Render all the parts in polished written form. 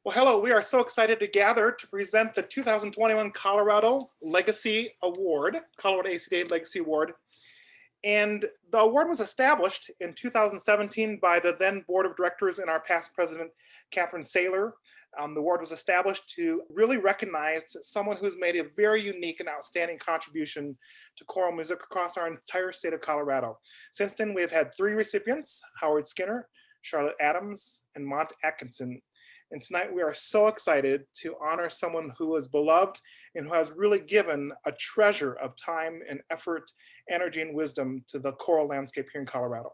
Well, hello, we are so excited to gather to present the 2021 Colorado Legacy Award, Colorado ACDA Legacy Award. And the award was established in 2017 by the then board of directors and our past president, Catherine Saylor. The award was established to really recognize someone who's made a very unique and outstanding contribution to choral music across our entire state of Colorado. Since then, we've had 3 recipients: Howard Skinner, Charlotte Adams, and Mont Atkinson. And tonight we are so excited to honor someone who is beloved and who has really given a treasure of time and effort, energy, and wisdom to the choral landscape here in Colorado.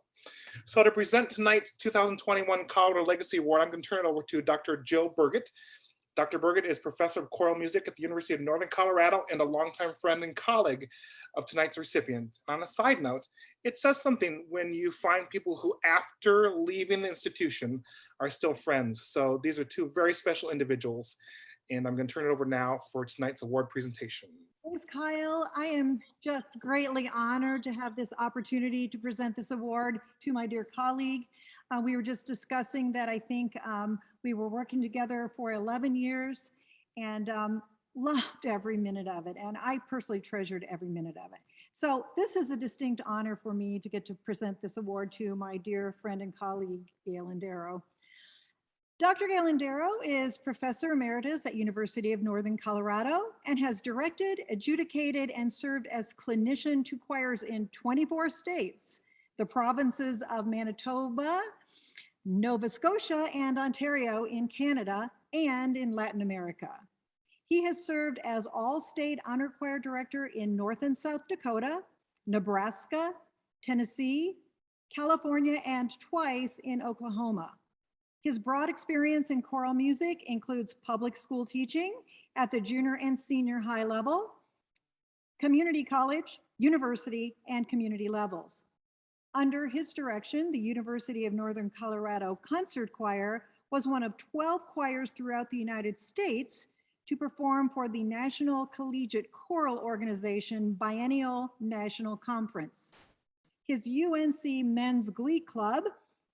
So to present tonight's 2021 Colorado Legacy Award, I'm going to turn it over to Dr. Jill Burgett. Dr. Burgett is professor of choral music at the University of Northern Colorado and a longtime friend and colleague of tonight's recipient. On a side note, it says something when you find people who, after leaving the institution, are still friends. So these are 2 very special individuals. And I'm going to turn it over now for tonight's award presentation. Thanks, Kyle. I am just greatly honored to have this opportunity to present this award to my dear colleague. We were just discussing that I think we were working together for 11 years and loved every minute of it. And I personally treasured every minute of it. So this is a distinct honor for me to get to present this award to my dear friend and colleague, Galen Darrough. Dr. Galen Darrough is Professor Emeritus at University of Northern Colorado and has directed, adjudicated, and served as clinician to choirs in 24 states, the provinces of Manitoba, Nova Scotia, and Ontario in Canada and in Latin America. He has served as all-state honor choir director in North and South Dakota, Nebraska, Tennessee, California, and twice in Oklahoma. His broad experience in choral music includes public school teaching at the junior and senior high level, community college, university, and community levels. Under his direction, the University of Northern Colorado Concert Choir was one of 12 choirs throughout the United States to perform for the National Collegiate Choral Organization Biennial National Conference. His UNC Men's Glee Club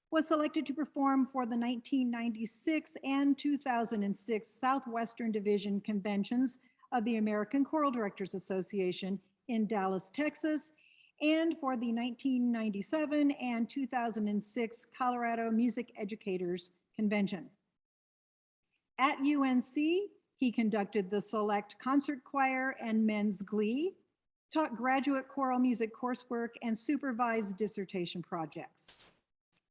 was selected to perform for the 1996 and 2006 Southwestern Division Conventions of the American Choral Directors Association in Dallas, Texas, and for the 1997 and 2006 Colorado Music Educators Convention. At UNC, he conducted the Select Concert Choir and Men's Glee, taught graduate choral music coursework, and supervised dissertation projects.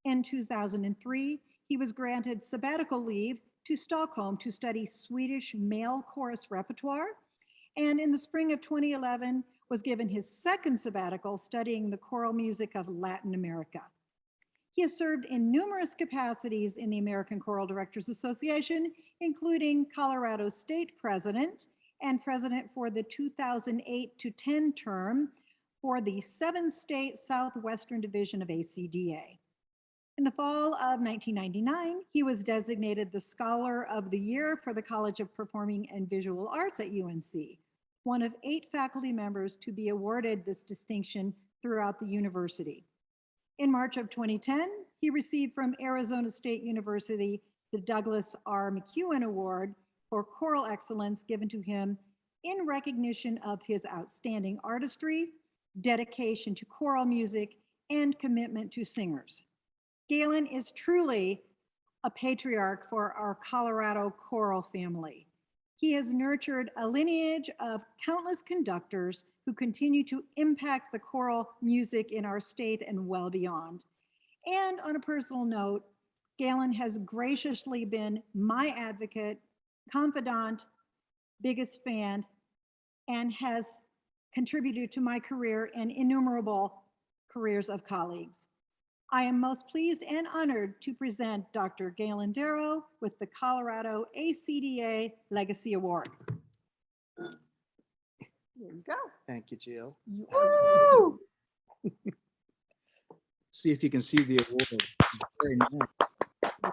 In 2003, he was granted sabbatical leave to Stockholm to study Swedish male chorus repertoire, and in the spring of 2011 was given his second sabbatical studying the choral music of Latin America. He has served in numerous capacities in the American Choral Directors Association, including Colorado State President and President for the 2008 to 10 term for the 7-state Southwestern Division of ACDA. In the fall of 1999, he was designated the Scholar of the Year for the College of Performing and Visual Arts at UNC, one of 8 faculty members to be awarded this distinction throughout the university. In March of 2010, he received from Arizona State University the Douglas R. McEwen Award for Choral Excellence, given to him in recognition of his outstanding artistry, dedication to choral music, and commitment to singers. Galen is truly a patriarch for our Colorado choral family. He has nurtured a lineage of countless conductors who continue to impact the choral music in our state and well beyond. And on a personal note, Galen has graciously been my advocate, confidant, biggest fan, and has contributed to my career and innumerable careers of colleagues. I am most pleased and honored to present Dr. Galen Darrough with the Colorado ACDA Legacy Award. Here you go. Thank you, Jill. Woo! See if you can see the award. Very nice.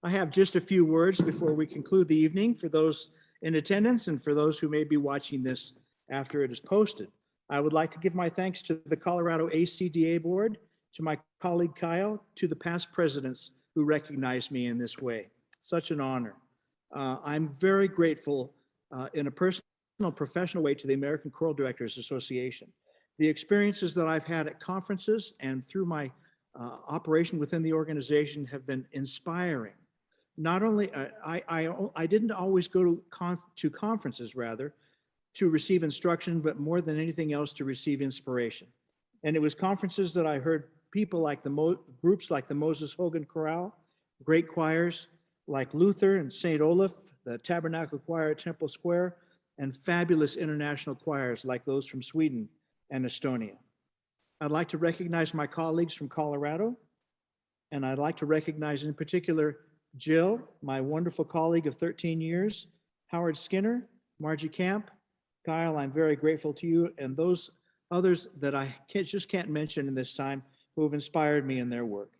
I have just a few words before we conclude the evening for those in attendance and for those who may be watching this after it is posted. I would like to give my thanks to the Colorado ACDA Board, to my colleague Kyle, to the past presidents who recognized me in this way. such an honor. I'm very grateful in a personal, professional way to the American Choral Directors Association. The experiences that I've had at conferences and through my operation within the organization have been inspiring. Not only, I didn't always go to conferences rather, to receive instruction, but more than anything else to receive inspiration. And it was conferences that I heard people like groups like the Moses Hogan Chorale, great choirs like Luther and St. Olaf, the Tabernacle Choir at Temple Square, and fabulous international choirs like those from Sweden and Estonia. I'd like to recognize my colleagues from Colorado, and I'd like to recognize in particular Jill, my wonderful colleague of 13 years, Howard Skinner, Margie Camp, Kyle, I'm very grateful to you, and those others that I just can't mention in this time who have inspired me in their work.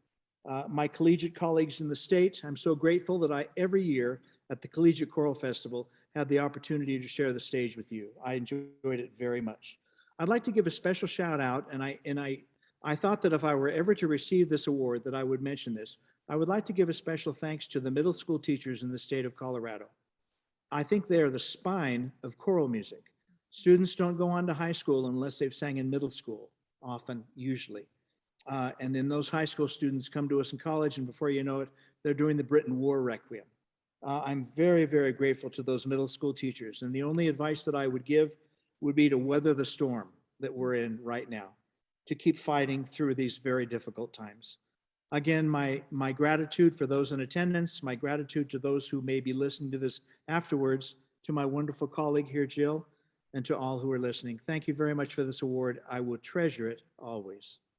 My collegiate colleagues in the state, I'm so grateful that every year at the Collegiate Choral Festival, had the opportunity to share the stage with you. I enjoyed it very much. I'd like to give a special shout out, and I thought that if I were ever to receive this award that I would mention this. I would like to give a special thanks to the middle school teachers in the state of Colorado. I think they are the spine of choral music. Students don't go on to high school unless they've sang in middle school, often, usually. And then those high school students come to us in college, and before you know it, they're doing the Britain War Requiem. I'm very, very grateful to those middle school teachers. And the only advice that I would give would be to weather the storm that we're in right now, to keep fighting through these very difficult times. Again, my gratitude for those in attendance, my gratitude to those who may be listening to this afterwards, to my wonderful colleague here, Jill, and to all who are listening. Thank you very much for this award. I will treasure it always.